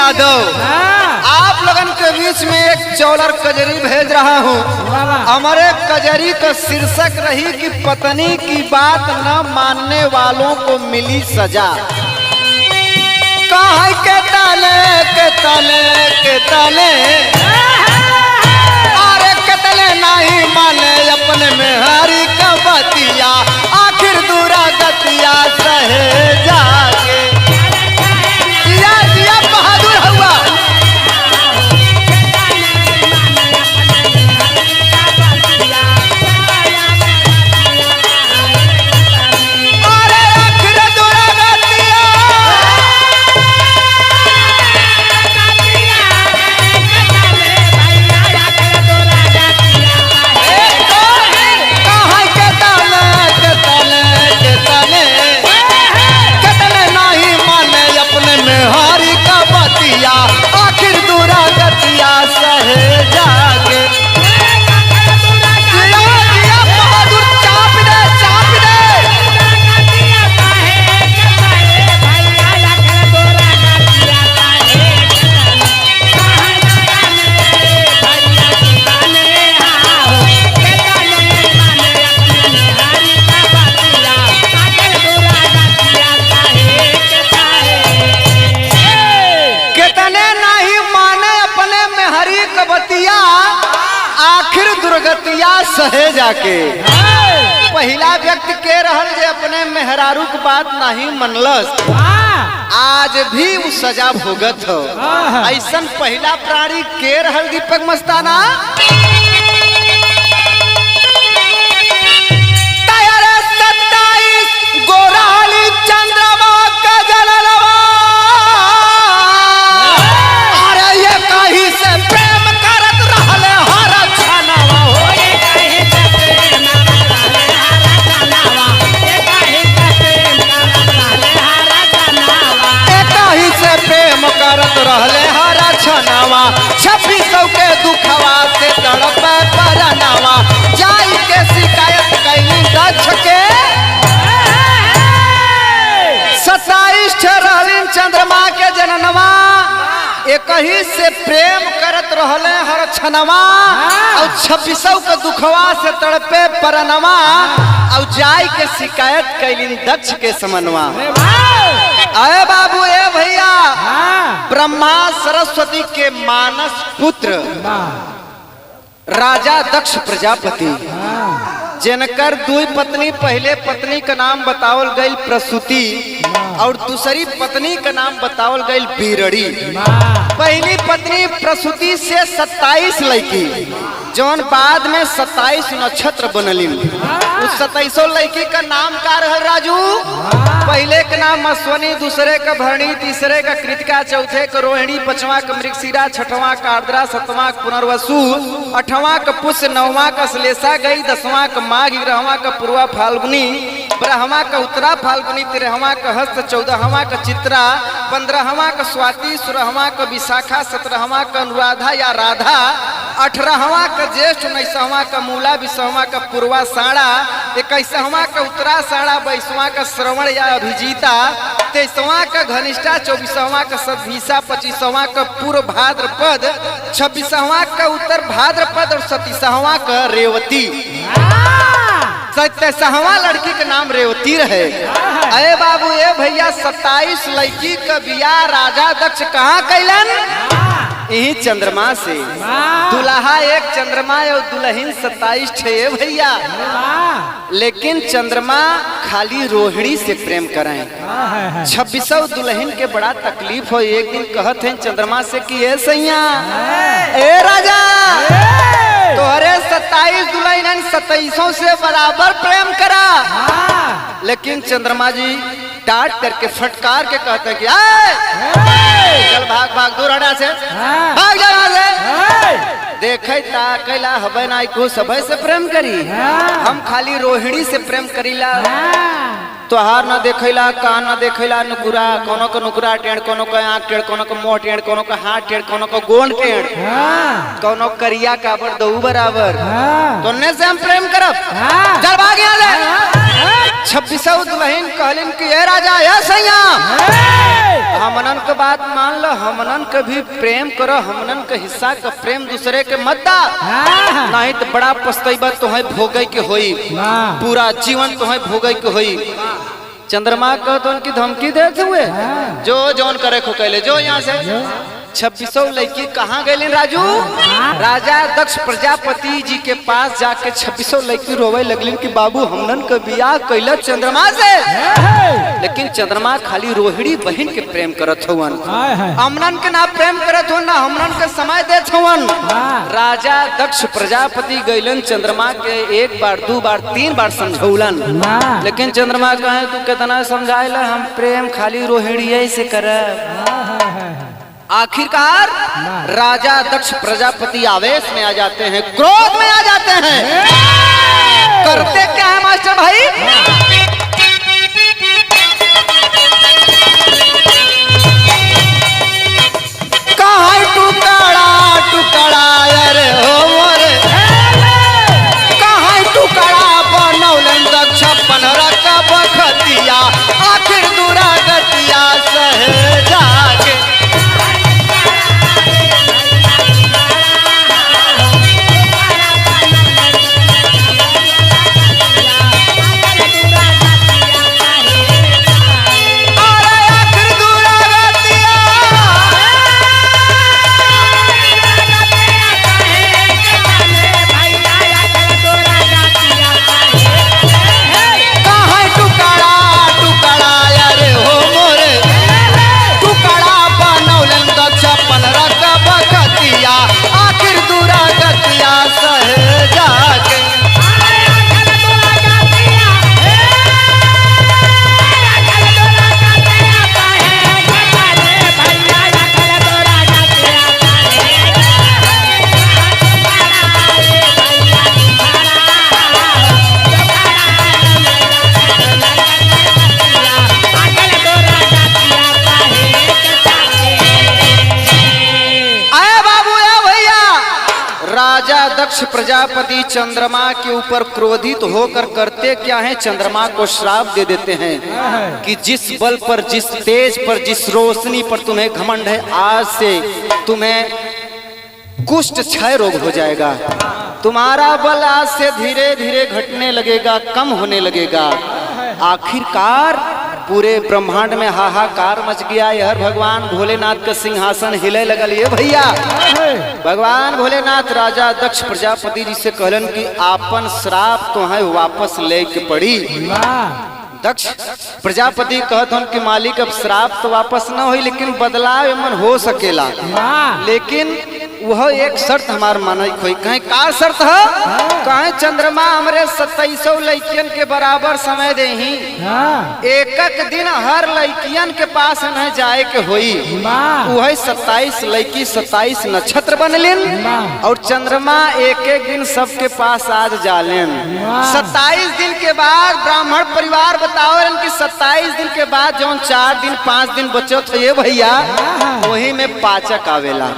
यादव आप लोगन के बीच में एक चौलर कजरी भेज रहा हूँ। हमारे कजरी का शीर्षक रही कि पत्नी की बात न मानने वालों को मिली सजा। कहाँ के ताले के ताले के ताले अरे कतले नहीं माने अपने में हरी का बतिया, आखिर दूरा गतिया सहे जाके। दिया बहादुर हुआ दुर्गतिया सहे जाके। पहला व्यक्ति के रहल जे अपने मेहरारू की बात नहीं मनलस, आज भी वो सजा भोगत हो। ऐसन पहला प्राणी के रहल दीपक मस्ताना। गोराली चंद्रमा का जलवा अरे ये कहीं से प्रेम करत रहले हर छनवा हो। कहीं से प्रेम करत रहले हर छनवा, 2600 के दुखवा से तड़प परनवा, जाई के शिकायत कैली दक्ष के। 27 रहलीन चंद्रमा के जननवा, एक ही से प्रेम करत रहले हर छनवा, और 2600 के दुखवा से तड़पे परनवा, और जाई के शिकायत कैलीन दक्ष के समनवा। अरे बाबू ए भैया, ब्रह्मा सरस्वती के मानस पुत्र राजा दक्ष प्रजापति, जिनकर दुई पत्नी, पहले पत्नी का नाम बतावल गई प्रसूति और दूसरी पत्नी का नाम बतावल गई बीरड़ी। पहली पत्नी प्रसूति से 27 लड़की, जौन बाद में 27 नक्षत्र बनली। उस 27 लड़की का नाम का रहल राजू। पहले का नाम अश्वनी, दूसरे का भरणी, तीसरे का कृतिका, चौथे का रोहिणी, पांचवा का मृगशिरा, छठवां का आर्द्रा, सातवां का पुनर्वसु, आठवां का पुष्य, नौवां का श्लेषा गई, 10वां का माघ, 11वां का पूर्वा फाल्गुनी, 12वां का उत्तरा फाल्गुनी, 13वां का हस्त, 14वां का चित्रा, 15वां का स्वाति, 16वां का विशाखा, 17वां का अनुराधा या राधा, 18वां का ज्येष्ठ, 19वां का मूला, 20वां का पूर्वा साड़ा, 21वां का उत्तरा साड़ा, 22वां का श्रवण या अभिजीता, 23वां का घनिष्ठा, 24वां का सदभिषा, 25वां का पूर्व भाद्रपद, 26वां का उत्तर भाद्रपद और 27वां का रेवती। 27वां लड़की का नाम रेवती रहे। अरे बाबू ए भैया, 27 लड़की का बियाह राजा दक्ष कहाँ कैलन? यही चंद्रमा से। दुल्हा एक चंद्रमा और दुल्हन 27 थे भैया। लेकिन चंद्रमा खाली रोहिणी से प्रेम करें। 2600 दुल्हन के बड़ा तकलीफ हो। एक दिन कहते हैं चंद्रमा से कि ए सैया, ए राजा, तोहरे 27 दुल्हन 2700 से बराबर प्रेम करा। लेकिन चंद्रमा जी डांट करके फटकार के कहते हैं कि चल भाग भाग दूर हटा से, भाग जा वहां से। देखे कैला हबे नाई को सबे से प्रेम करी, हम खाली रोहिणी से प्रेम करीला। तोहार न देखैला, कान न देखैला, नुकुरा, कोनो को नुकुरा टेढ़, कोनो को आँख टेढ़, कोनो को मुंह टेढ़, कोनो को हाथ टेढ़, कोनो को गोंड टेढ़, कोनो करिया काबर दऊ बराबर। तो से हम प्रेम करब, चल भाग यहाँ से। 26 दुल्हन कहलिन कि ए राजा ए सैया हमनन के बात मान लो, हमनन के भी प्रेम करो, हमनन के हिस्सा का प्रेम दूसरे के मत दा, नहीं तो बड़ा पछताइबा तुम्हें भोगे के होई, पूरा जीवन तुम्हें भोगे के होई। चंद्रमा कह तो उनकी धमकी देते हुए जो जौन करे खो कहले जो यहाँ से 26 लड़की कहाँ गए राजू? राजा दक्ष प्रजापति जी के पास जाके 26 लड़की रोवे लगलिन कि बाबू हमनन के बियाह कैल चंद्रमा से, लेकिन चंद्रमा खाली रोहिणी बहन के प्रेम करत हवन, हमनन के ना प्रेम करत हो ना हमनन के समय देत हवन। राजा दक्ष प्रजापति गैलन चंद्रमा के 1 बार 2 बार 3 बार समझौलन, लेकिन चंद्रमा कहे तू कितना समझाइल, हम प्रेम खाली रोहिणी से कर। आखिरकार राजा दक्ष प्रजापति आवेश में आ जाते हैं, क्रोध में आ जाते हैं। करते क्या है मास्टर भाई? कहाँ टुकड़ा टुकड़ा अरे हो मोरे, कहाँ टुकड़ा बनौलन दक्ष पनरा का बखतिया, आखिर दूरा गतिया सहे जाके। दक्ष प्रजापति चंद्रमा के ऊपर क्रोधित होकर करते क्या है, चंद्रमा को श्राप दे देते हैं कि जिस बल पर, जिस तेज पर, जिस रोशनी पर तुम्हें घमंड है, आज से तुम्हें कुष्ठ क्षय रोग हो जाएगा, तुम्हारा बल आज से धीरे धीरे घटने लगेगा, कम होने लगेगा। आखिरकार पूरे ब्रह्मांड में हाहाकार मच गया। यह भगवान भोलेनाथ का सिंहासन हिले लगल। ये भैया भगवान भोलेनाथ राजा दक्ष प्रजापति जी से कहलन कि आपन श्राप तो है वापस ले के पड़ी। दक्ष प्रजापति कहत हन कि मालिक अब श्राप तो वापस न हुई, लेकिन बदलाव मन हो सकेला, लेकिन वह एक शर्त हमार माने कोई कहे का शर्त है? कहे चंद्रमा हमरे 2700 लड़कियन के बराबर समय दे ही, एक एक दिन हर लड़कियन के पास न जाए के होई। वह 27 लड़की 27 नक्षत्र बनलिन और चंद्रमा एक एक दिन सबके पास आज जालेन। 27 दिन के बाद ब्राह्मण परिवार बताओ कि 27 दिन के बाद जो 4 दिन 5 दिन बचो थे भैया, वही में पाचक आवेला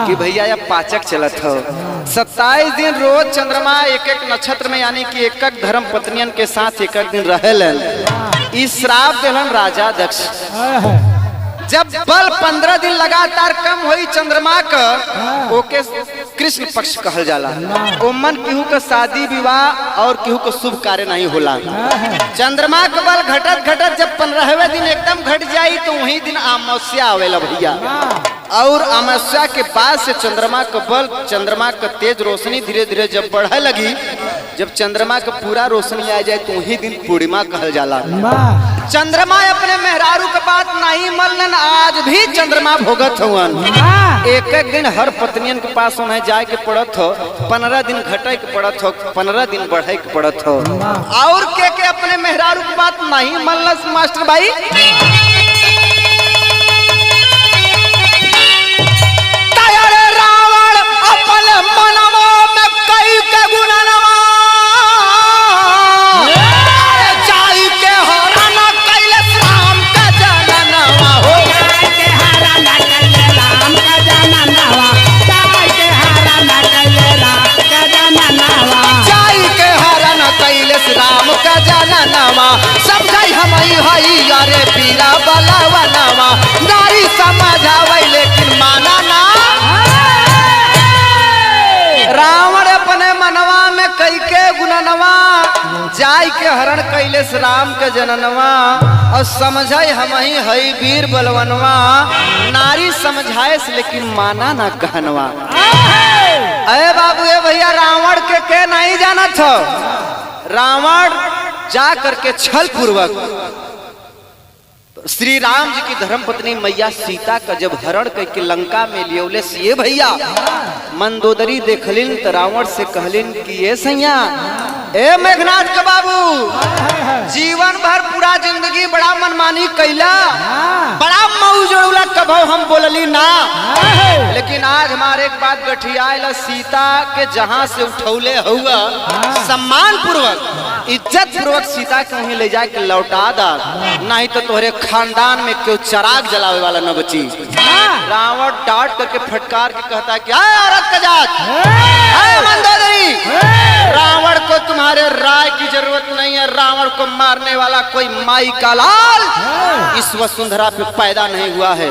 कि भैया पाचक चलत हो। 27 दिन रोज चंद्रमा एक एक नक्षत्र में यानी कि एक एक धर्म पत्नियन के साथ एक एक दिन रहेलन। इस श्राप देलन राजा दक्ष। जब बल 15 दिन लगातार कम हुई चंद्रमा का, ओके कृष्ण पक्ष कहल जाला। ओमन केहू का शादी विवाह और केहू का शुभ कार्य नहीं होला। चंद्रमा का बल घटत घटत जब 15वें दिन एकदम घट जाई तो वही दिन अमावस्या आवेला भैया। और अमावस्या के बाद से चंद्रमा का बल, चंद्रमा का तेज रोशनी धीरे धीरे जब बढ़े लगी, जब चंद्रमा का पूरा रोशनी आ जाए तो वही दिन पूर्णिमा कहल जाला। चंद्रमा अपने मेहरारू के बात नहीं मनन, आज भी चंद्रमा भोगत हुवन। एक एक दिन हर पत्नियन के पास उन्हें जाए के पड़त हो, 15 दिन घटे के पड़त हो, 15 दिन बढ़े के पड़त हो। और के अपने मेहरारू के बात नहीं मनलस मास्टर भाई। रावण अपन मनवा में कई के गुणनवा, जाई के हरण कैलस राम का जननवा हो। जाई के हरण कैलस राम का जननवा, जाई के हरण कैलस राम का जननवा, जाई के हरण कैलस राम का जननवा। हम ही हई अरे पीरा बलवनवा नारी समझावे लेकिन माना ना। रावण अपने मनवा में कई के गुणनवा जाय के हरण कैले से राम के जननवा और समझाई हम ही हई वीर बलवनवा नारी समझाए से लेकिन माना ना कहनवा। अरे बाबू ए भैया रावण के नहीं जाना था। रावण जा करके छल पूर्वक श्री राम जी की धर्मपत्नी मैया सीता का जब हरण करके लंका में लियोले से भैया मंदोदरी देखलिन तो रावण से कहलिन कि ये सैया ए मेघनाथ के बाबू जीवन भर पूरा जिंदगी बड़ा मनमानी कैला बड़ा मऊ जोड़ला कभो हम बोलली ना, लेकिन आज हमारे एक बात गठिया सीता के जहाँ से उठौले हुआ सम्मान पूर्वक इज्जत पूर्वक सीता के वहीं ले जाके लौटा दा, नहीं तो तोहरे खानदान में क्यों चराग जलावे वाला न बची। रावण डांट करके फटकार के कहता कि औरत का जात मंदोदरी रावण को तुम्हारे राय की जरूरत नहीं है। रावण को मारने वाला कोई माई का लाल इस वसुंधरा पे पैदा नहीं हुआ है।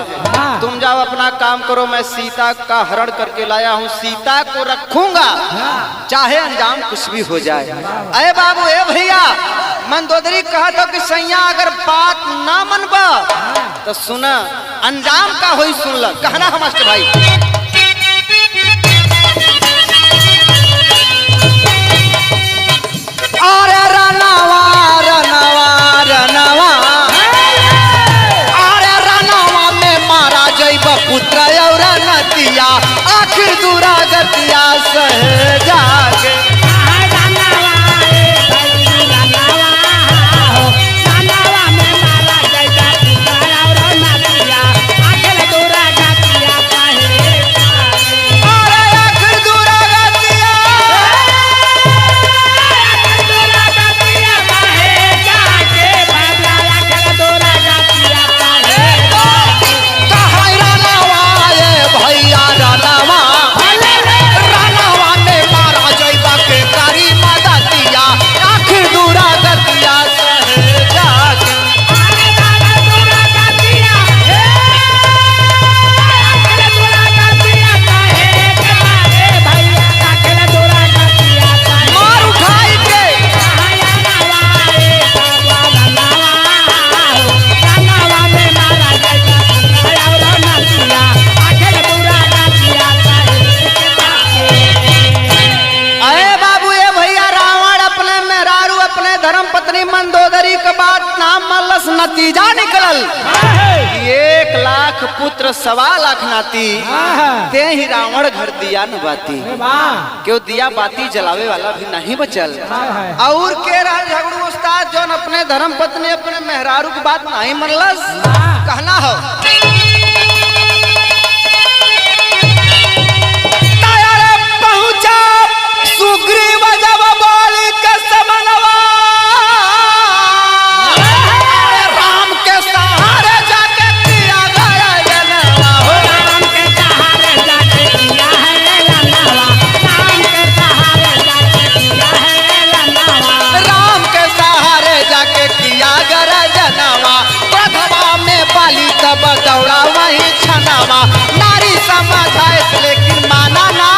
तुम जाओ अपना काम करो, मैं सीता का हरण करके लाया हूँ, सीता को रखूंगा चाहे अंजाम कुछ भी हो जाए। अरे बाबू ए भैया मंदोदरी कहा था कि सैया अगर बात ना मनबा तो सुना अंजाम का होई सुन ल कहना हम मास्टर भाई। अरे रनवा रनवा रनवा अरे रनवा में मारा जैब पुत्र और नतिया आखिर दूरा गतिया सह जागे। नतीजा निकलल 1 लाख पुत्र 1.25 लाख नाती ते ही रावण घर दिया न बाती क्यों दिया बाती जलावे वाला भी नहीं बचल। और के रहा झगड़ू उस्ताद जो अपने धर्म पत्नी अपने मेहरारू की बात नहीं मनलस कहना हो। पहुंचा सुग्रीव जब बोली के समनवा दौड़ा वही छनावा नारी समझाए लेकिन माना ना।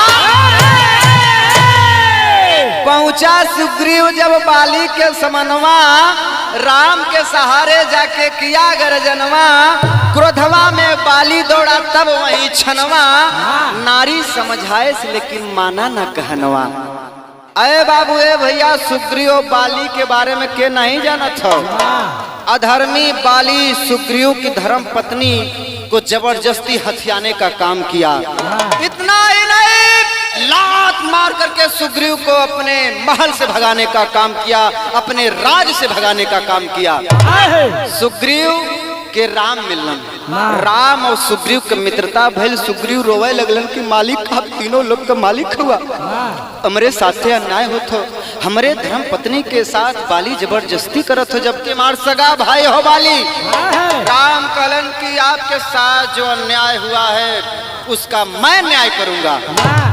पहुंचा सुग्रीव जब बाली के समनवा राम के सहारे जाके किया गर्जनवा क्रोधवा में बाली दौड़ा तब वही छनवा नारी समझाए लेकिन माना ना कहनवा। अरे बाबू ए भैया सुग्रीव बाली के बारे में के नहीं जाना था। अधर्मी बाली सुग्रीव की धर्म पत्नी को जबरदस्ती हथियाने का काम किया। इतना ही नहीं लात मार करके सुग्रीव को अपने महल से भगाने का काम किया, अपने राज से भगाने का काम किया। सुग्रीव के राम मिलन राम और सुग्रीव के मित्रता भइल। सुग्रीव रोवे लगलन कि मालिक आप तीनों लोग का मालिक हुआ, हमरे साथे अन्याय होत हो, हमरे धर्म पत्नी के साथ बाली जबरदस्ती करत हो जबकि मार सगा भाई हो बाली। राम कहलन कि आपके साथ जो अन्याय हुआ है उसका मैं न्याय करूंगा।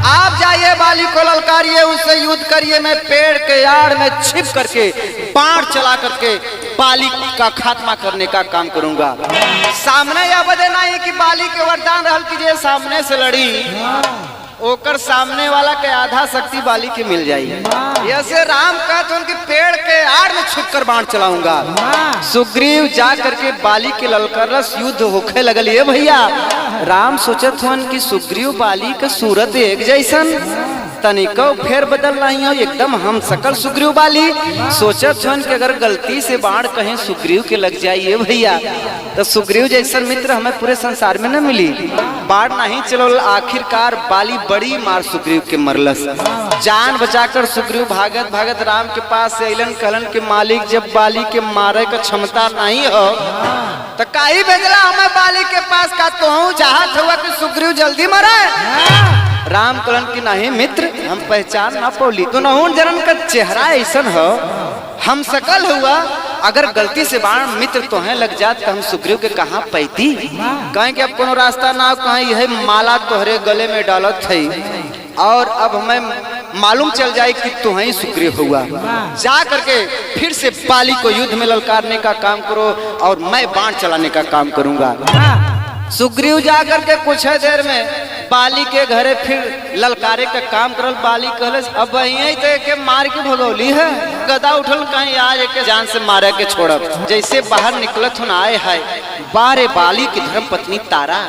आप जाइए बाली को ललकारिए, उससे युद्ध करिए, मैं पेड़ के आड़ में छिप करके बाण चला करके बाली का खात्मा करने का काम करूंगा। सामने यह वजह नहीं कि बाली के वरदान रहल कि जे सामने से लड़ी ओकर सामने वाला के आधा शक्ति बाली के मिल जाई। ऐसे राम कहते उनके पेड़ के आड़ में छुप कर बाण चलाऊंगा। सुग्रीव जा करके बाली के ललकारस युद्ध होखे लगल। ये भैया राम सोचत हन कि सुग्रीव बाली के सूरत एक जैसन तनिको फेर बदल नहीं हो, एकदम हम सकल सुग्रीव बाली। सोचत हन कि अगर गलती से बाण कहीं सुग्रीव के लग जाइए भैया तो सुग्रीव जैसन मित्र हमें पूरे संसार में न मिली। बाण नहीं चलो, आखिरकार बाली बड़ी मार सुग्रीव के मरलस। जान बचाकर सुग्रीव भागत भागत राम के पास से अलन कहलन के मालिक जब बाली के मारे का क्षमता नहीं हो तो काहे भेजला हमें बाली के पास का तो चाहत हुआ कि सुग्रीव जल्दी मरे। राम कहलन की नहीं मित्र हम पहचान ना पौली तो नहुन जनन का चेहरा ऐसन हो हम सकल हुआ, अगर गलती से बाण मित्र तोहे लग जात तो हम सुग्रीव के कहाँ पैती। कहें कि अब कोनो रास्ता ना कहें यह माला तोहरे गले में डालत है और अब हमें मालूम चल जाए कि तू ही सुग्रीव हुआ। जा करके फिर से बाली को युद्ध में ललकारने का काम करो और मैं बाण चलाने का काम करूंगा। सुग्रीव जा करके कुछ देर में बाली के घरे फिर ललकारे का काम करल। बाली कहलस अब यही तो के मार के भगौली है, गदा उठल कहीं आज के जान से मारे के छोड़ब। जैसे बाहर निकलत हुन आए है बारे बाली की धर्म पत्नी तारा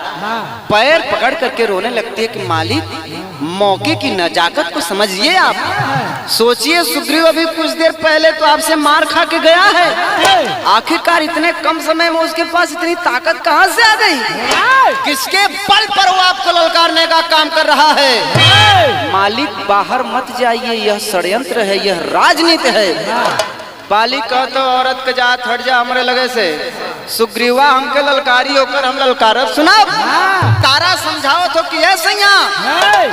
पैर पकड़ करके रोने लगती है कि मालिक मौके की नजाकत को समझिए आप। सोचिए सुग्रीव अभी कुछ देर पहले तो आपसे मार खा के गया है, आखिरकार इतने कम समय में उसके पास इतनी ताकत कहां से आ गई? किसके बल पर वो आपको ललकारने का काम कर रहा है? मालिक बाहर मत जाइए, यह षड्यंत्र है, यह राजनीति है। बाली कह तो औरत के जात हट जा हमरे लगे से। सुग्रीवा हमके ललकारी होकर हम ललकारब सुनाब। तारा समझाओ तो कि है सैया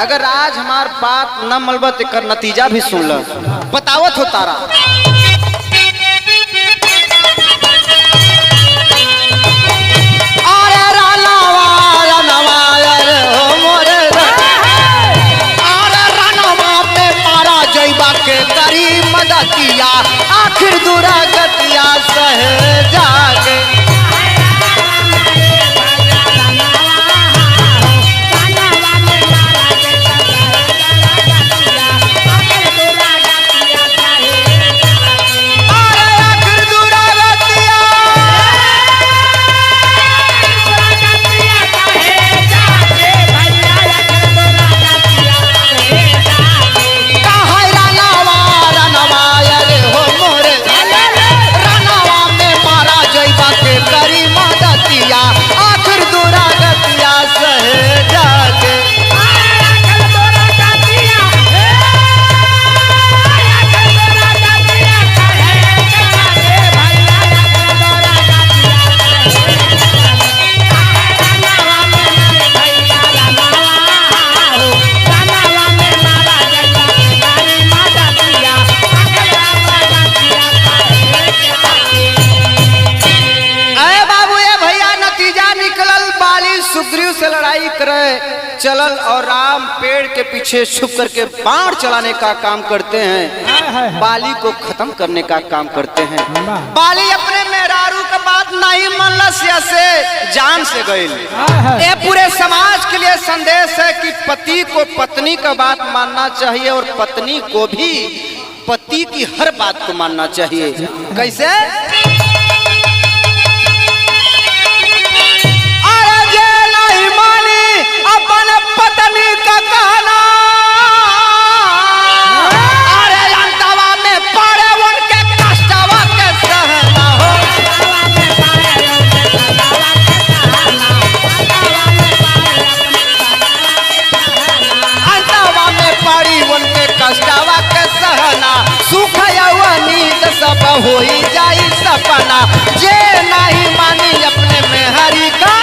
अगर आज हमार बात न मलबत कर नतीजा भी सुन लो। बतावत हो तारा किया आखिर दूरा गतिया सहे जाके। सुग्रीव से लड़ाई करे चलल और राम पेड़ के पीछे छुप करके बाण चलाने का काम करते हैं, बाली को खत्म करने का काम करते हैं। बाली अपने मेहरारू का बात नहीं मनलस से जान से गईल। ये पूरे समाज के लिए संदेश है कि पति को पत्नी का बात मानना चाहिए और पत्नी को भी पति की हर बात को मानना चाहिए। कैसे? अपन पत्नी का कहना अरे अंतवा में पड़े उनके कष्टवा के सहना हो। अंतवा में पड़ी उनके कष्टवा के सहना सुख नींद सब हो जाई सपना। जे नहीं मानी अपने में हरि का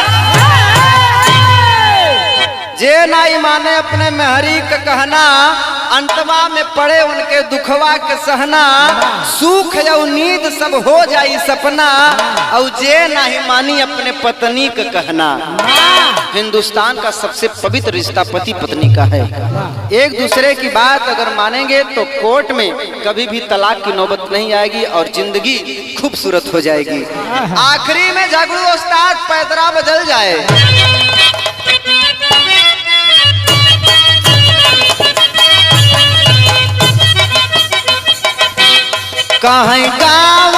जे नहीं माने अपने मेहरी का कहना अंतवा में पड़े उनके दुखवा के सहना सुख या नींद सब हो जाई सपना। और जे नहीं मानी अपने पत्नी का कहना हिंदुस्तान का सबसे पवित्र रिश्ता पति पत्नी का है। एक दूसरे की बात अगर मानेंगे तो कोर्ट में कभी भी तलाक की नौबत नहीं आएगी और जिंदगी खूबसूरत हो जाएगी। आखिरी में झगड़ू उस्ताद पैदरा बदल जाए। कहीं गाँव